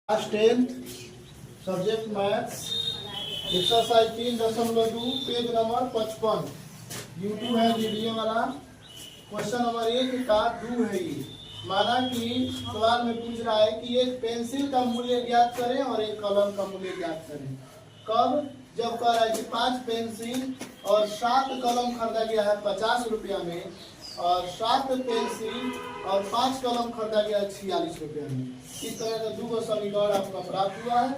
Class 10 subject maths exercise 3.2 page number 55 YouTube है video वाला। Question number 1 का 2 है ये। माना कि सवाल में पूछ रहा है कि एक पेंसिल का मूल्य ज्ञात करें और एक कलम का मूल्य ज्ञात करें। कब? जब कह रहा है कि 5 पेंसिल और 7 कलम खरीदा गया है 50 रुपया में, और 7 पेंसिल और 5 कलम खरीदा गया है 46 रुपया में। इस तरह का दो समीकरण आपका प्राप्त हुआ है।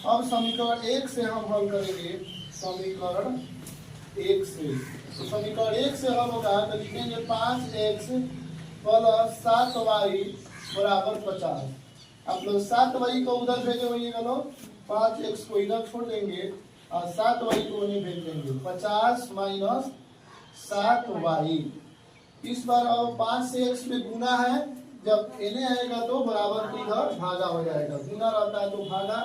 अब समीकरण 1 से हम हल करेंगे। समीकरण 1 से, तो समीकरण 1 से हल होगा तो लिखेंगे 5x प्लस 7y बराबर 50। आप लोग 7y को उधर भेजे हुए लोग, 5x को इधर छोड़ देंगे और 7y को उन्हें भेज देंगे। 50 माइनस 7y। इस बार अब 5 से x में गुना है, जब n आएगा तो बराबर इधर भागा हो जाएगा। गुना रहता है तो भागा,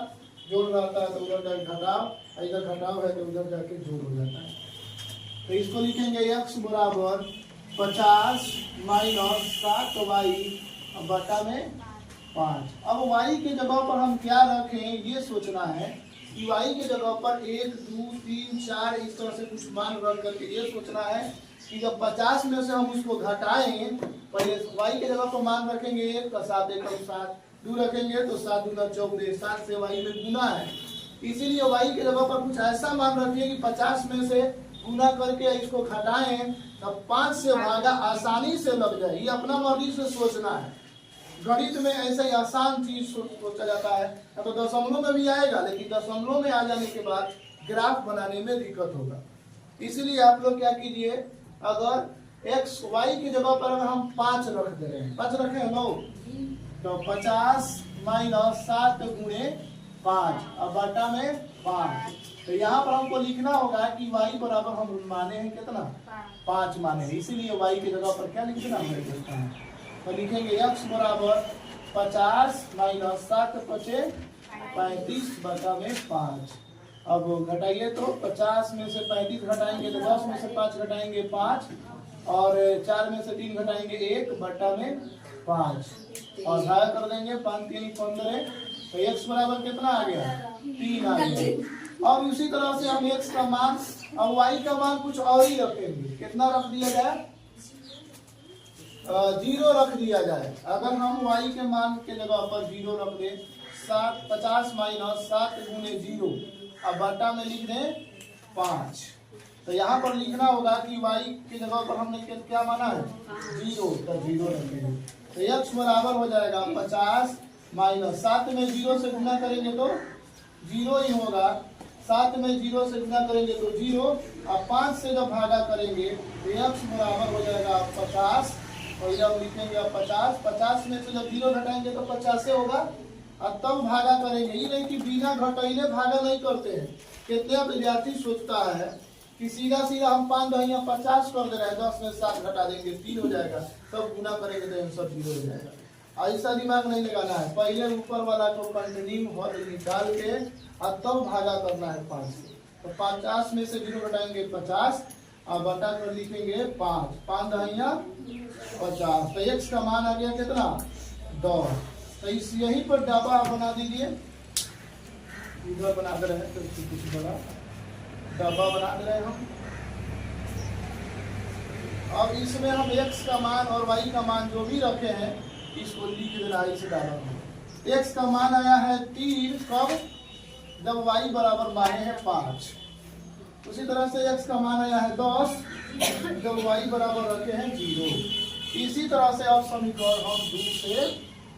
जोड़ रहता है तो उधर जाके घटाव, इधर घटाव है तो उधर जाके जोड़ हो जाता है। तो इसको लिखेंगे x बराबर 50 माइनस 7y बटा में 5। अब y के जगह पर हम क्या रखें ये सोचना है कि y के जगह पर 1 2 3 4 इस तरह से कुछ मान रख करके ये सोचना है कि जब 50 में से हम उसको घटाएं, पहले y के जगह पर मान रखेंगे 1 का 7 1 7 2 रखेंगे तो 7 दूना 14, 7 से y में गुना है। इसीलिए y के जगह पर कुछ ऐसा मान रखिए कि 50 में से गुना करके इसको घटाएं तब 5 से भागा आसानी से लग जाए। ये अपना मर्जी से सोचना है। गणित में ऐसा ही आसान चीज सोचा जाता है। तो दशमलव में भी आएगा, लेकिन दशमलव में आ जाने के बाद ग्राफ बनाने में दिक्कत होगा। इसलिए आप लोग क्या कीजिए, अगर x y की जगह पर अगर हम 5 रख दे रहे हैं, 5 रखे हैं लोग, तो 50 माइनस 7 गुणे 5 और बटा में 5। तो यहाँ पर हमको लिखना होगा कि y बराबर हम माने हैं कितना, 5 माने हैं। इसीलिए y की जगह पर क्या लिखना है, तो लिखेंगे x बराबर 50 माइनस 7 पचे 35 बटा में 5। अब घटाइए तो 50 में से 35 घटाएंगे तो 10 में से 5 घटाएंगे 5 और 4 में से 3 घटाएंगे 1 बटा में 5 और भाग कर देंगे 5 3 15। तो x बराबर कितना आ गया, 3 आ गया। अब उसी तरह से हम x का मान और y का मान कुछ और ही रखेंगे। कितना रख दिया जाए, 0 रख दिया जाए। अगर हम y के मान के जगह पर 0 रख दें, 50 माइनस 7 गुणे 0 अब बटा में लिख दें 5। तो यहाँ पर लिखना होगा कि y की जगह पर हमने क्या माना है, 0, तो 0 रखेंगे। तो x बराबर हो जाएगा 50 माइनस 7 में 0 से गुना करेंगे तो 0 ही होगा, 7 में 0 से गुना करेंगे तो 0 और 5 से जब भागा करेंगे तो x बराबर हो जाएगा 50 और जब लिखेंगे 50 में से जब 0 घटाएंगे तो 50 से होगा और तब भागा करेंगे। ये नहीं कि बिना घटाइले भागा नहीं करते हैं। कितने विद्यार्थी सोचता है कि सीधा सीधा हम 5 दहिया 50 कर दे रहे हैं, 10 में 7 घटा देंगे 3 हो जाएगा, तब गुना करेंगे तो आंसर 0 हो जाएगा। ऐसा दिमाग नहीं लगाना है। पहले ऊपर वाला को कंटिन्यू निकाल के और तब भागा करना है 5 से। तो 50 में से 0 घटाएंगे 50 और बटा कर लिखेंगे 5 दहिया 50। तो x का मान आ गया कितना, 10। तो इस यहीं पर डब्बा बना दीजिए, इधर बना दे रहे हैं तो कुछ बड़ा डब्बा बना दे रहे हैं हम। अब इसमें हम x का मान और y का मान जो भी रखे हैं इसको लिख देना है इस डब्बा में। x का मान आया है 3 कब, जब y बराबर माने हैं 5। उसी तरह से x का मान आया है 10 जब y बराबर रखे हैं 0। इसी तरह से अब समीकरण हम 2 से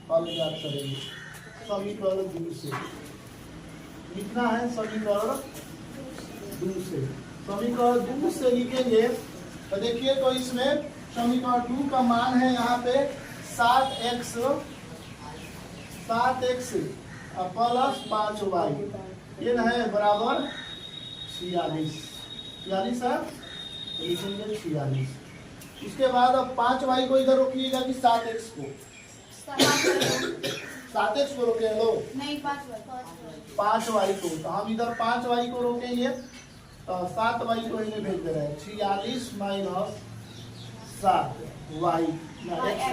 हल ज्ञात करेंगे। समीकरण 2 से लिखना है, समीकरण 2 से। समीकरण 2 से लिखेंगे तो देखिए, तो इसमें समीकरण 2 का मान है यहाँ पे 7x प्लस 5y, ये है बराबर 46 है, लिखेंगे 46। इसके बाद अब 5y को इधर रोकिएगा कि 7x को, 7x को रोके लो, नहीं 5y को। तो हम इधर 5y को रोकेंगे तो 7y को इन्हें भेज दे रहे हैं। 46 माइनस 7y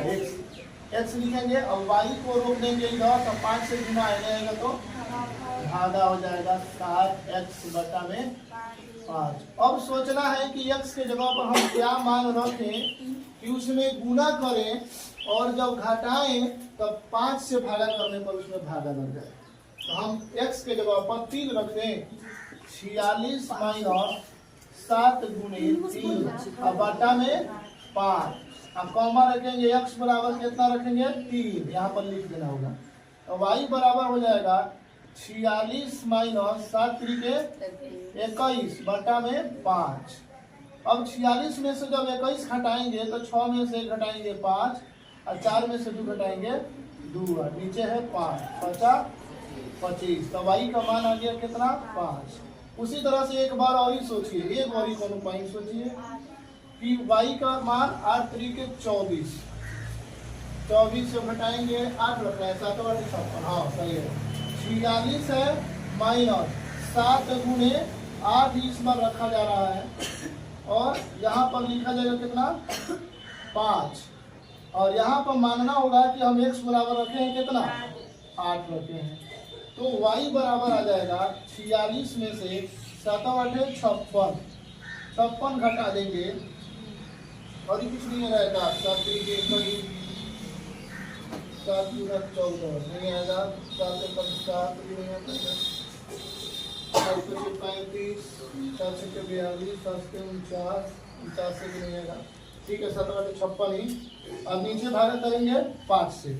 x x लिखेंगे और y को रोक देंगे इधर, तो 5 से गुना आ जाएगा तो भागा हो जाएगा 7x बटा में 5। अब सोचना है कि x के जगह पर हम क्या मान रखें कि उसमें गुना करें और जब घटाएं तब 5 से भागा करने पर उसमें भागा लग जाए। तो हम x के जगह पर 3 रख दें, 46 माइनस 7 गुने 3 और बटा में 5। अब कॉमा रखेंगे, x बराबर कितना रखेंगे 3, यहाँ पर लिख देना होगा। तो y बराबर हो जाएगा 46 माइनस 7 त्रिके 21 बटा में 5। अब 46 में से जब 21 घटाएंगे तो 6 में से घटाएंगे 5 और 4 में से 2 घटाएंगे 2 और नीचे है 5, 25। तो y का मान आ गया कितना 5। उसी तरह से एक बार और ही सोचिए, एक और ही कौन उपाय सोचिए कि y का मान 8 त्रिके 24, 24 से घटाएंगे 8 रखना है 7 और 56, हाँ सही है। 46 है माइनस 7 गुने 8 इस बार रखा जा रहा है और यहाँ पर लिखा जाएगा कितना 5 और यहाँ पर मानना होगा कि हम x बराबर रखे हैं कितना 8 रखे हैं। तो y बराबर आ जाएगा 46 में से 7 8 56 घटा देंगे और कुछ नहीं रहेगा 7 त्रिके 21, 7 गुना 14 नहीं आएगा, 7 से 7 भी नहीं आता, 7 से 35, 7 से 42, 7 से 49, 50 से भी नहीं आएगा। ठीक है 7 8 56 ही। अब नीचे भागा करेंगे 5 से,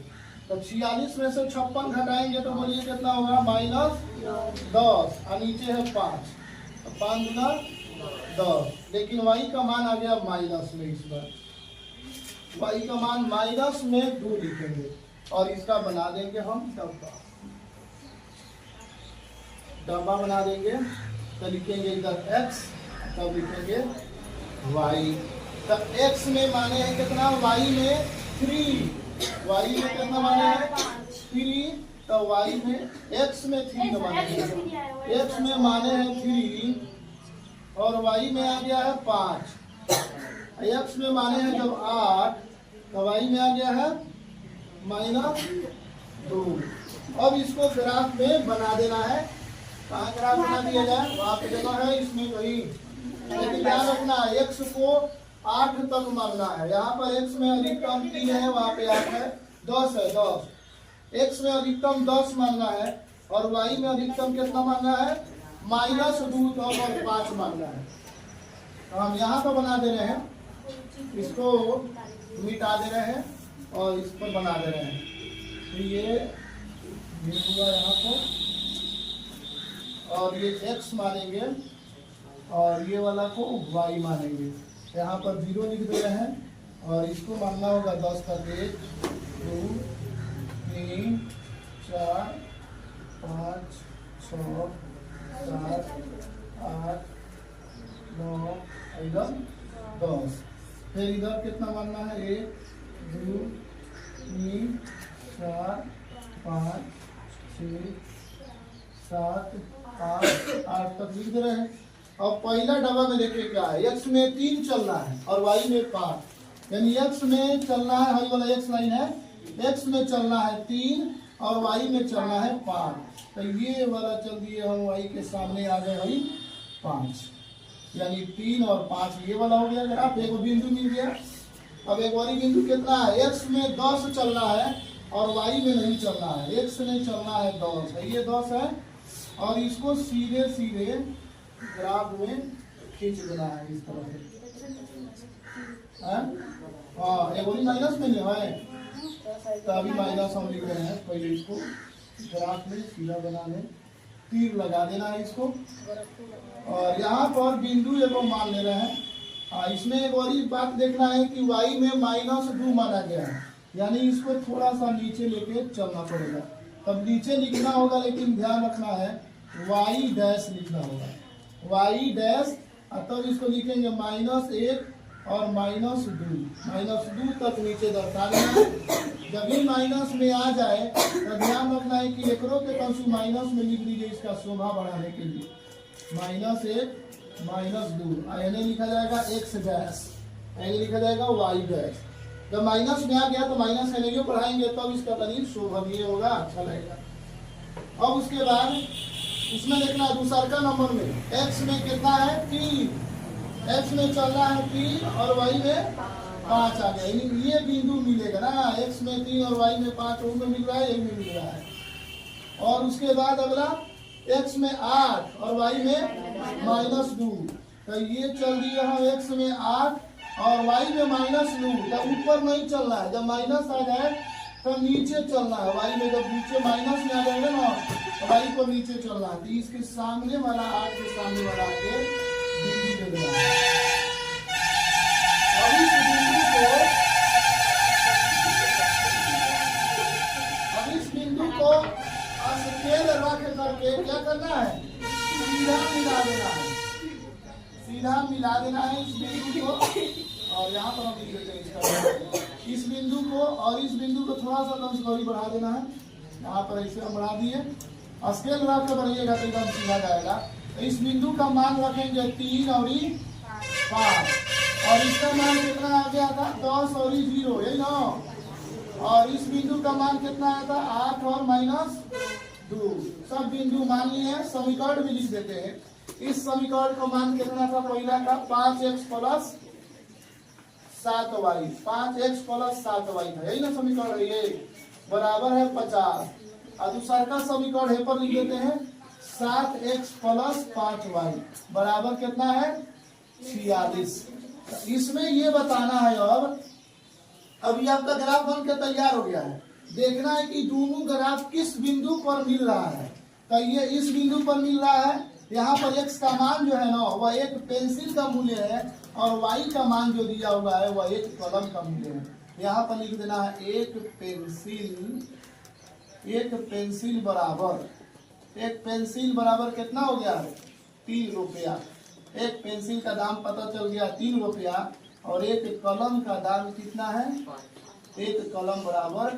तो 46 में से 56 घटाएंगे तो बोलिए कितना होगा -10 और नीचे है 5, तो 5 गुना 10। लेकिन y का मान आ गया माइनस में, इस बार y का मान माइनस में 2 लिखेंगे और इसका बना देंगे हम डब्बा बना देंगे। तो लिखेंगे इधर x, तब लिखेंगे y। तो x में माने हैं कितना, y में 3, y में कितना माने हैं 3, तो y में x में 3 माने हैं, x में माने हैं 3 और y में आ गया है 5, x में माने हैं जब 8 तो y में आ गया है -2। अब इसको ग्राफ में बना देना है। कहाँ ग्राफ बना दिया जाए, वहाँ पे जगह है इसमें कहीं, लेकिन ध्यान रखना x को 8 तक मानना है। यहाँ पर x में अधिकतम 3 है, वहाँ पे 8 है, 10 है 10। x में अधिकतम 10 मानना है और y में अधिकतम कितना मानना है -2 तक और 5 मानना है। तो हम यहाँ पर बना दे रहे हैं, इसको मिटा दे रहे हैं और इस पर बना दे रहे हैं। तो ये हुआ यहाँ पर और ये x मानेंगे और ये वाला को y मानेंगे। यहाँ पर 0 लिख दे रहे हैं और इसको मानना होगा 10 का 1 2 3 4 5 6 7 8 9 इधर 10। फिर इधर कितना मानना है 1 2 3 4 5 6 7 8 तक लिख दे रहे हैं। अब पहला डब्बा में देखिए क्या है, x में 3 चलना है और y में 5, यानी x में चलना है, हरी वाला x लाइन है, x में चलना है 3 और y में चलना है 5। तो ये वाला चल दिए हम y के सामने आ गए हरी 5, यानी 3 और 5 ये वाला हो गया ग्राफ। एक बिंदु मिल गया। अब एक और बिंदु कितना है, x में 10 चलना है और y में नहीं चलना है, x में चलना है 10 है, ये 10 है और इसको सीधे सीधे ग्राफ में खींच देना है इस तरह से। हाँ एक और माइनस में नहीं है, तो अभी माइनस हम लिख रहे हैं। पहले इसको ग्राफ में सीधा बना लें, तीर लगा देना है इसको और यहाँ पर बिंदु एक मान ले रहे हैं। इसमें एक और बात देखना है कि y में -2 माना गया है, यानी इसको थोड़ा सा नीचे लेके चलना पड़ेगा। तब नीचे लिखना होगा, लेकिन ध्यान रखना है y डैश लिखना होगा, y डैश। तब इसको लिखेंगे -1 और -2 तक नीचे दर्शा देना है। जब भी माइनस में आ जाए तो ध्यान रखना है कि एकरों के कंसू माइनस में लिख लीजिए, इसका शोभा बढ़ाने के लिए -1 -2 यानी लिखा जाएगा x डैश, यानी लिखा जाएगा y डैश। जब माइनस में आ गया तो माइनस का वैल्यू बढ़ाएंगे तब इसका तरीक शोभनीय होगा, अच्छा लगेगा। अब उसके बाद इसमें देखना है दूसरा नंबर में x में कितना है 3, x में चल रहा है 3 और y में 5 आ गया, ये बिंदु मिलेगा ना, x में 3 और y में 5 में मिल रहा है, ये भी मिल रहा है। और उसके बाद अगला x में 8 और y में -2, तो ये चल दिया है x में 8 और y में -2, तो ऊपर नहीं चल रहा है, जब माइनस आ जाए तो नीचे चलना है, y में जब नीचे माइनस में आ जाएगा ना y को नीचे चलना है, तो इसके सामने वाला 8 के सामने वाला के बिंदु दे देना है। अब इस बिंदु को स्केल रख करके क्या करना है, सीधा मिला देना है, सीधा मिला देना है इस बिंदु को। और यहाँ पर हम लिख देते हैं इसका, इस बिंदु को और इस बिंदु को थोड़ा सा लंबचौड़ी बढ़ा देना है, यहाँ पर ऐसे हम बढ़ा दिए, स्केल रख कर बढ़िएगा तो एकदम सीधा जाएगा। तो इस बिंदु का मान रखेंगे 3 और 5 और इसका मान कितना आ गया था 10 और 0, यही ना। और इस बिंदु का मान कितना आया था 8 और -2, सब बिंदु मान लिए हैं। समीकरण भी लिख देते हैं। इस समीकरण का मान कितना था, पहला था 5x + 7y, 5x + 7y था, यही ना समीकरण है, ये बराबर है 50। और दूसरा का समीकरण है पर लिख देते हैं 7x + 5y बराबर कितना है 46। इसमें ये बताना है अब अभी आपका ग्राफ बन के तैयार हो गया है, देखना है कि दोनों ग्राफ किस बिंदु पर मिल रहा है। तो ये इस बिंदु पर मिल रहा है, यहाँ पर x का मान जो है ना वह एक पेंसिल का मूल्य है और y का मान जो दिया हुआ है वह एक कलम का मूल्य है। यहाँ पर लिख देना है एक पेंसिल बराबर कितना हो गया 3 रुपया। एक पेंसिल का दाम पता चल गया 3 रुपया और एक कलम का दाम कितना है, एक कलम बराबर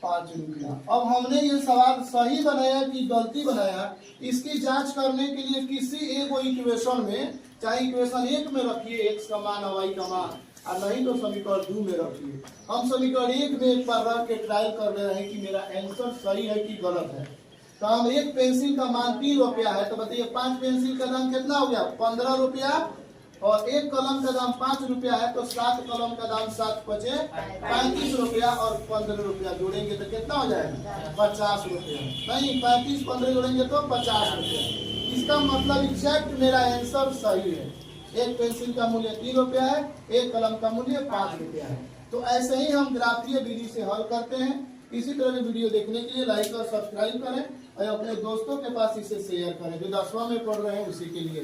5 रुपया। अब हमने ये सवाल सही बनाया कि गलती बनाया, इसकी जांच करने के लिए किसी एक इक्वेशन में, चाहे इक्वेशन 1 में रखिए x का मान और y का मान, और नहीं तो समीकरण 2 में रखिए। हम समीकरण 1 में एक बार रख के ट्रायल कर रहे हैं कि मेरा आंसर सही है कि गलत है। तो हम एक पेंसिल का मान 3 रुपया है, तो बताइए 5 पेंसिल का दाम कितना हो गया 15 रुपया और एक कलम का दाम 5 रुपया है, तो 7 कलम का दाम 7 बचे 35 रुपया और 15 रुपया जोड़ेंगे तो कितना हो जाएगा 50 रुपया। नहीं 35 15 जोड़ेंगे तो 50 रुपया। इसका मतलब एग्जैक्ट मेरा आंसर सही है। एक पेंसिल का मूल्य 3 रुपया है, एक कलम का मूल्य 5 रुपया है। तो ऐसे ही हम ग्राफीय विधि से हल करते हैं। इसी तरह की वीडियो देखने के लिए लाइक और सब्सक्राइब करें और अपने दोस्तों के पास इसे शेयर करें जो 10वां में पढ़ रहे हैं उसी के लिए।